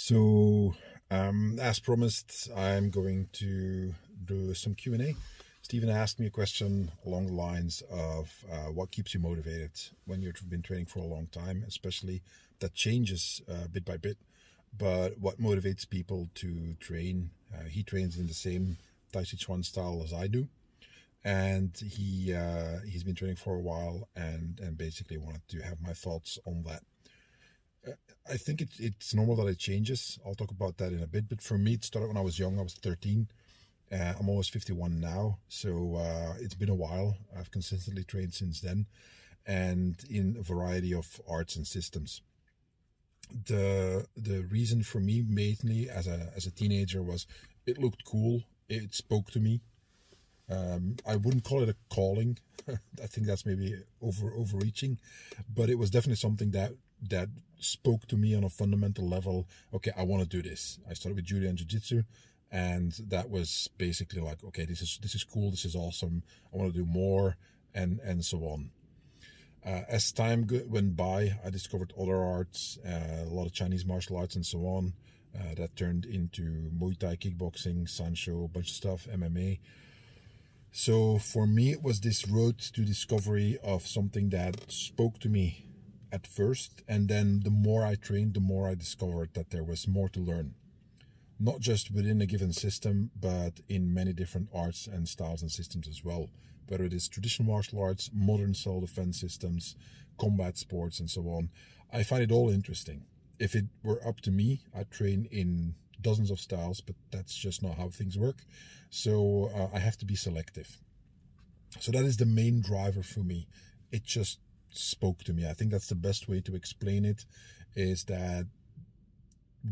So, as promised, I'm going to do some Q&A. Stephen asked me a question along the lines of what keeps you motivated when you've been training for a long time, especially that changes bit by bit. But what motivates people to train? He trains in the same Tai Chi Chuan style as I do, and he's been training for a while, and basically wanted to have my thoughts on that. I think it's normal that it changes. I'll talk about that in a bit. But for me, it started when I was young. I was 13. I'm almost 51 now. So it's been a while. I've consistently trained since then, and in a variety of arts and systems. The reason for me mainly as a teenager was it looked cool. It spoke to me. I wouldn't call it a calling. I think that's maybe overreaching, but it was definitely something that spoke to me on a fundamental level. Okay, I want to do this. I started with judo and jiu-jitsu, and that was basically like, okay, this is cool, this is awesome, I want to do more, and so on. As time went by, I discovered other arts, a lot of Chinese martial arts and so on, that turned into Muay Thai, kickboxing, Sancho, a bunch of stuff, MMA. So for me, it was this road to discovery of something that spoke to me at first, and then the more I trained, the more I discovered that there was more to learn. Not just within a given system, but in many different arts and styles and systems as well. Whether it is traditional martial arts, modern self-defense systems, combat sports, and so on. I find it all interesting. If it were up to me, I'd train in dozens of styles, but that's just not how things work. So I have to be selective. So that is the main driver for me. It just spoke to me. I think that's the best way to explain it, is that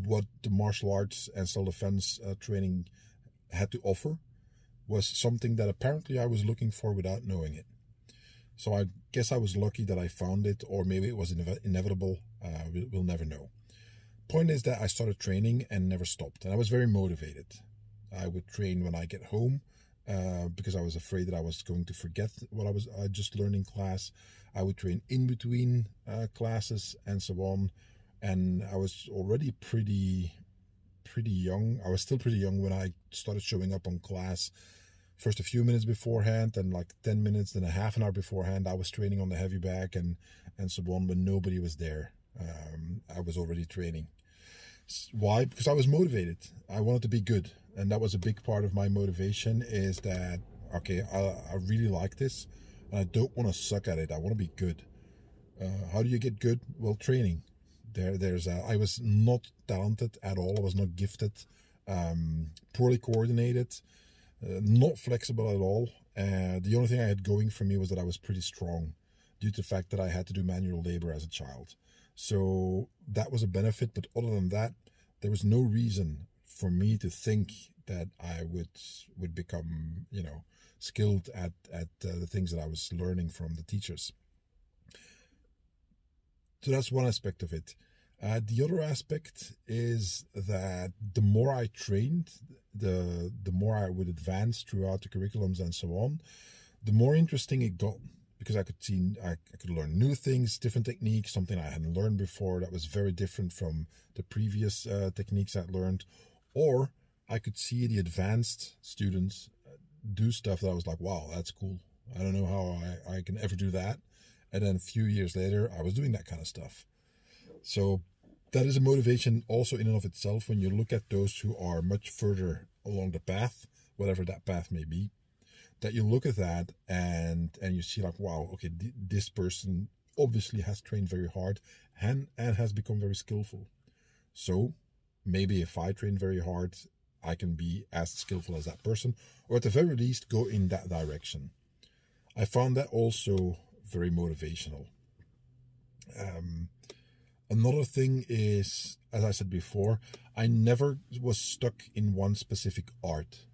what the martial arts and self-defense training had to offer was something that apparently I was looking for without knowing it. So I guess I was lucky that I found it, or maybe it was inevitable. We'll never know. Point is that I started training and never stopped, and I was very motivated. I would train when I get home, because I was afraid that I was going to forget what I just learned in class. I would train in between classes and so on. And I was already pretty young. I was still pretty young when I started showing up on class. First a few minutes beforehand, then like 10 minutes, then a half an hour beforehand. I was training on the heavy bag and so on, when nobody was there. I was already training. Why? Because I was motivated. I wanted to be good. And that was a big part of my motivation, is that, okay, I really like this, and I don't want to suck at it. I want to be good. How do you get good? Well, training. I was not talented at all. I was not gifted, poorly coordinated, not flexible at all. The only thing I had going for me was that I was pretty strong, due to the fact that I had to do manual labor as a child. So that was a benefit, but other than that, there was no reason for me to think that I would become, skilled at the things that I was learning from the teachers. So that's one aspect of it. The other aspect is that the more I trained, the more I would advance throughout the curriculums and so on, the more interesting it got, because I could learn new things, different techniques, something I hadn't learned before that was very different from the previous techniques I'd learned. Or I could see the advanced students do stuff that I was like, wow, that's cool. I don't know how I can ever do that. And then a few years later, I was doing that kind of stuff. So that is a motivation also in and of itself, when you look at those who are much further along the path, whatever that path may be, that you look at that and you see like, wow, okay, this person obviously has trained very hard and has become very skillful. So maybe if I train very hard, I can be as skillful as that person, or at the very least go in that direction. I found that also very motivational. Another thing is, as I said before, I never was stuck in one specific art.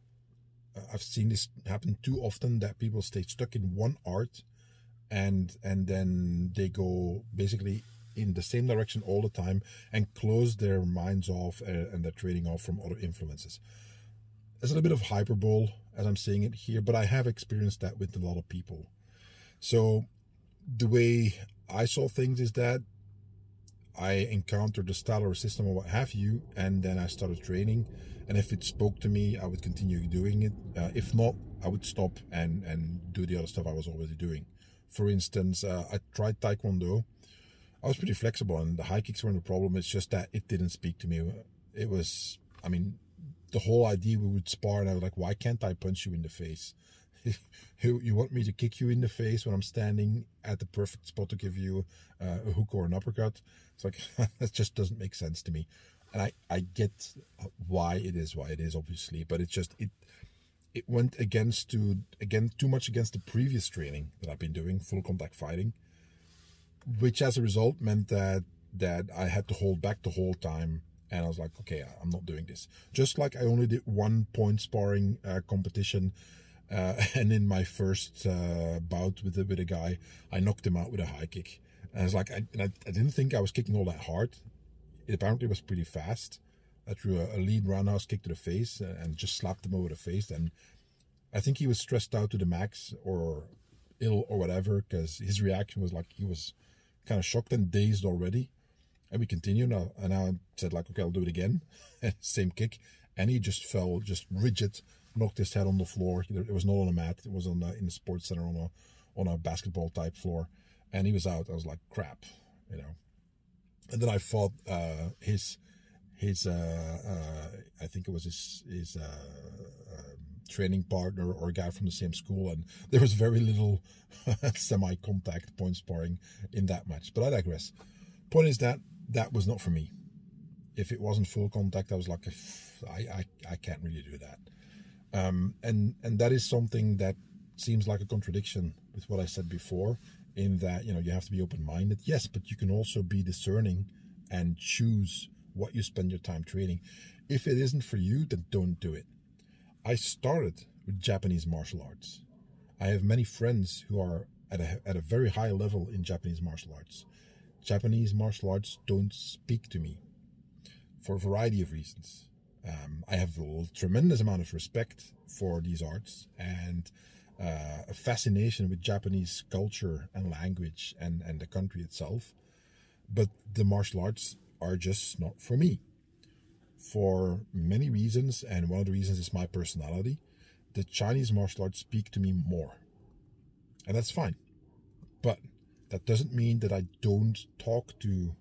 I've seen this happen too often, that people stay stuck in one art and then they go basically in the same direction all the time and close their minds off and their training off from other influences. There's a little bit of hyperbole as I'm saying it here, but I have experienced that with a lot of people. So the way I saw things is that I encountered a style or a system or what have you, and then I started training. And if it spoke to me, I would continue doing it. If not, I would stop and do the other stuff I was already doing. For instance, I tried Taekwondo. I was pretty flexible, and the high kicks weren't the problem. It's just that it didn't speak to me. It was, I mean, the whole idea we would spar, and I was like, why can't I punch you in the face? You want me to kick you in the face when I'm standing at the perfect spot to give you a hook or an uppercut? It's like, that just doesn't make sense to me. And I get why it is, obviously, but it went too much against the previous training that I've been doing, full contact fighting, which as a result meant that I had to hold back the whole time. And I was like, okay, I'm not doing this. Just like I only did 1 point sparring competition, and in my first bout with a guy, I knocked him out with a high kick. And I was like, I didn't think I was kicking all that hard. It apparently was pretty fast. I threw a lead roundhouse kick to the face and just slapped him over the face. And I think he was stressed out to the max or ill or whatever, because his reaction was like he was kind of shocked and dazed already. And we continued, and I said like, okay, I'll do it again. Same kick. And he just fell, just rigid, knocked his head on the floor. It was not on a mat. It was in the sports center on a basketball type floor. And he was out. I was like, crap, you know. And then I fought his I think it was his training partner or a guy from the same school, and there was very little semi-contact point sparring in that match. But I digress. Point is that was not for me. If it wasn't full contact, I was like, I can't really do that. And that is something that seems like a contradiction with what I said before, in that, you know, you have to be open-minded. Yes, but you can also be discerning and choose what you spend your time training. If it isn't for you, then don't do it. I started with Japanese martial arts. I have many friends who are at a very high level in Japanese martial arts. Japanese martial arts don't speak to me for a variety of reasons. I have a tremendous amount of respect for these arts and a fascination with Japanese culture and language and the country itself. But the martial arts are just not for me. For many reasons, and one of the reasons is my personality, the Chinese martial arts speak to me more. And that's fine. But that doesn't mean that I don't talk to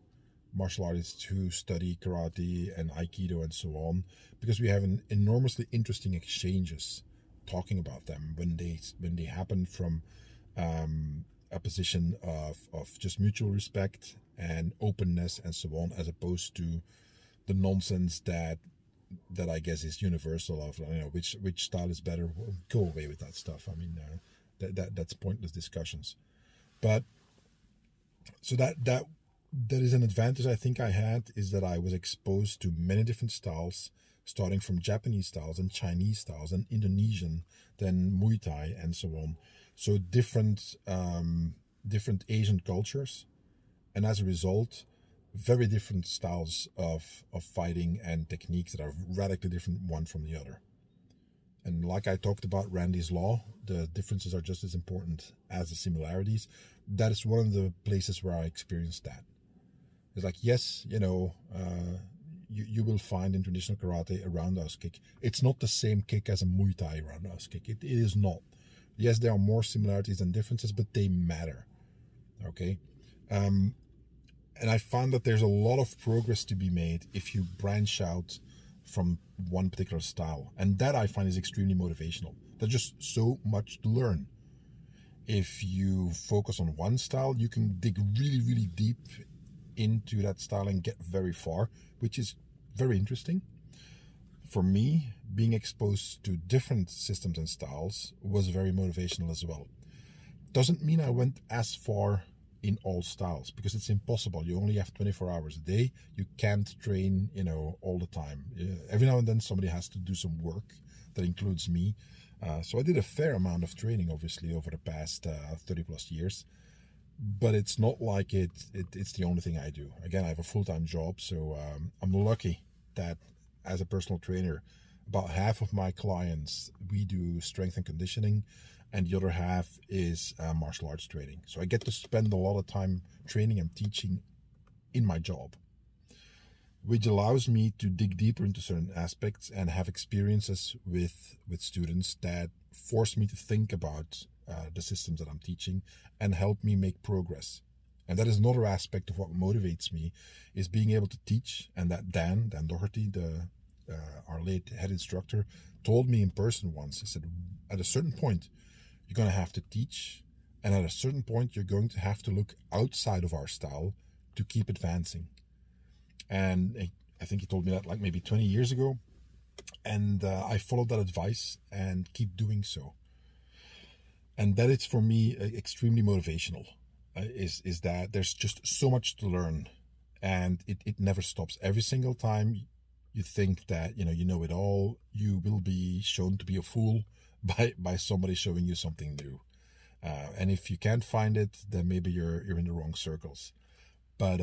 martial artists who study karate and aikido and so on, because we have an enormously interesting exchanges talking about them when they happen from a position of just mutual respect and openness and so on, as opposed to the nonsense that I guess is universal of, you know, which style is better. Go away with that stuff. I mean, that's pointless discussions. But so that is an advantage I think I had, is that I was exposed to many different styles, starting from Japanese styles and Chinese styles and Indonesian, then Muay Thai and so on. So different Asian cultures, and as a result, very different styles of fighting and techniques that are radically different one from the other. And like I talked about Randy's Law, the differences are just as important as the similarities. That is one of the places where I experienced that. It's like, yes, you know, you will find in traditional karate a roundhouse kick. It's not the same kick as a Muay Thai roundhouse kick. It is not. Yes, there are more similarities than differences, but they matter. Okay? And I found that there's a lot of progress to be made if you branch out from one particular style. And that I find is extremely motivational. There's just so much to learn. If you focus on one style, you can dig really, really deep into that style and get very far, which is very interesting. For me, being exposed to different systems and styles was very motivational as well. Doesn't mean I went as far in all styles, because it's impossible. You only have 24 hours a day. You can't train, you know, all the time. Every now and then somebody has to do some work. That includes me. So I did a fair amount of training, obviously, over the past 30 plus years. But it's not like it's the only thing I do. Again, I have a full-time job, so I'm lucky that as a personal trainer, about half of my clients, we do strength and conditioning, and the other half is martial arts training. So I get to spend a lot of time training and teaching in my job, which allows me to dig deeper into certain aspects and have experiences with students that force me to think about the systems that I'm teaching and help me make progress. And that is another aspect of what motivates me, is being able to teach. And that Dan Doherty, our late head instructor, told me in person once. He said, at a certain point, you're going to have to teach. And at a certain point, you're going to have to look outside of our style to keep advancing. And I think he told me that like maybe 20 years ago. And I followed that advice and keep doing so. And that is for me extremely motivational, is that there's just so much to learn, and it never stops. Every single time you think that you know it all, you will be shown to be a fool by somebody showing you something new. And if you can't find it, then maybe you're in the wrong circles. But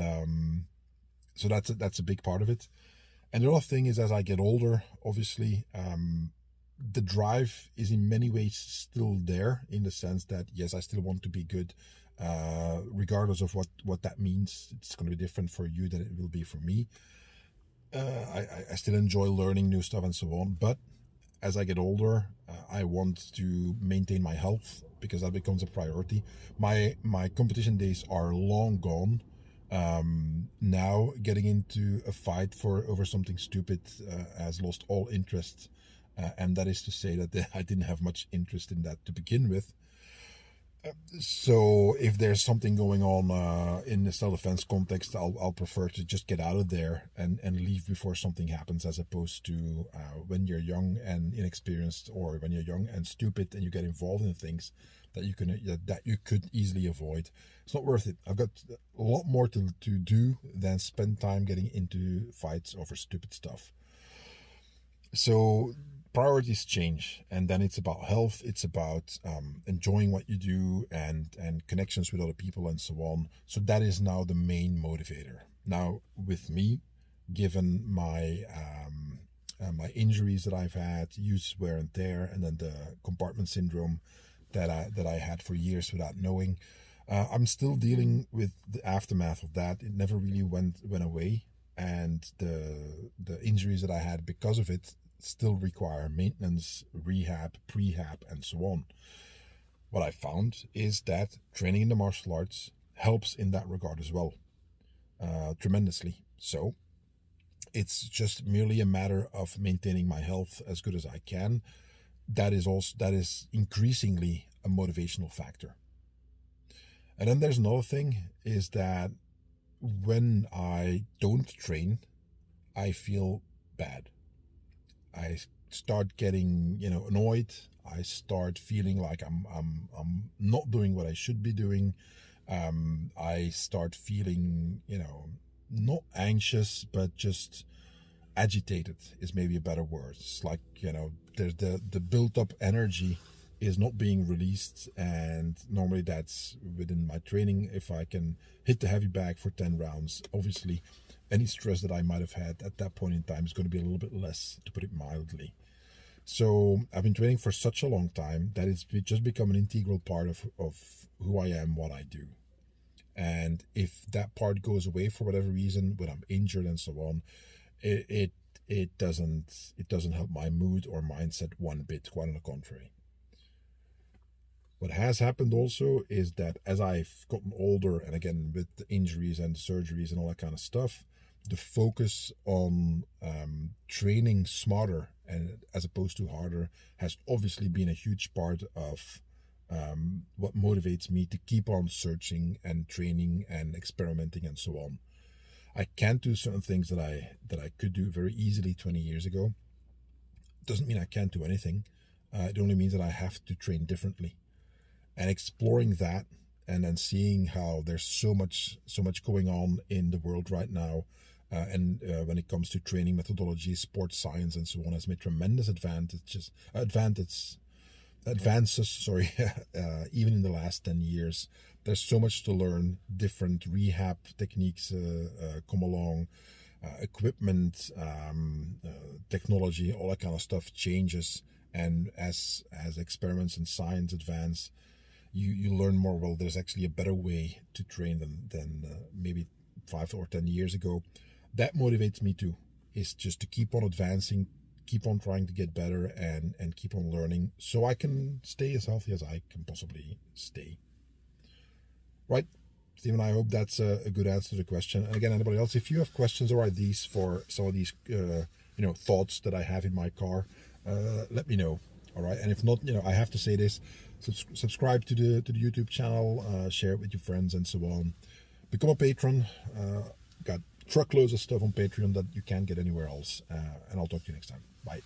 so that's a big part of it. And the other thing is, as I get older, obviously, the drive is in many ways still there, in the sense that, yes, I still want to be good, regardless of what that means. It's going to be different for you than it will be for me. I still enjoy learning new stuff and so on. But as I get older, I want to maintain my health, because that becomes a priority. My competition days are long gone. Now getting into a fight over something stupid has lost all interest. And that is to say that I didn't have much interest in that to begin with. So if there's something going on in the self-defense context, I'll prefer to just get out of there and leave before something happens, as opposed to when you're young and inexperienced, or when you're young and stupid and you get involved in things that you could easily avoid. It's not worth it. I've got a lot more to do than spend time getting into fights over stupid stuff. So priorities change, and then it's about health, it's about enjoying what you do, and connections with other people and so on. So that is now the main motivator. Now with me, given my my injuries that I've had, use, wear and tear, and then the compartment syndrome that I had for years without knowing, I'm still dealing with the aftermath of that. It never really went away, and the injuries that I had because of it still require maintenance, rehab, prehab, and so on. What I found is that training in the martial arts helps in that regard as well, tremendously. So it's just merely a matter of maintaining my health as good as I can. That is increasingly a motivational factor. And then there's another thing, is that when I don't train, I feel bad. I start getting, annoyed. I start feeling like I'm not doing what I should be doing. I start feeling, not anxious, but just agitated is maybe a better word. It's like, there's the built up energy is not being released, and normally that's within my training. If I can hit the heavy bag for 10 rounds, obviously any stress that I might have had at that point in time is going to be a little bit less, to put it mildly. So I've been training for such a long time that it's just become an integral part of who I am, what I do. And if that part goes away for whatever reason, when I'm injured and so on, it doesn't help my mood or mindset one bit, quite on the contrary. What has happened also is that as I've gotten older, and again with the injuries and surgeries and all that kind of stuff, the focus on training smarter and as opposed to harder has obviously been a huge part of what motivates me to keep on searching and training and experimenting and so on. I can't do certain things that I could do very easily 20 years ago. Doesn't mean I can't do anything. It only means that I have to train differently. And exploring that, and then seeing how there's so much going on in the world right now, and when it comes to training methodology, sports science, and so on, has made tremendous advances. Even in the last 10 years, there's so much to learn. Different rehab techniques come along, equipment, technology, all that kind of stuff changes. And as experiments in science advance, you learn more. Well, there's actually a better way to train than maybe 5 or 10 years ago. That motivates me too, is just to keep on advancing, keep on trying to get better, and keep on learning so I can stay as healthy as I can possibly stay. Right, Stephen, I hope that's a good answer to the question. And again, anybody else, if you have questions or ideas for some of these thoughts that I have in my car, let me know. All right, and if not, I have to say this: subscribe to the YouTube channel, share it with your friends, and so on. Become a patron. Got truckloads of stuff on Patreon that you can't get anywhere else. And I'll talk to you next time. Bye.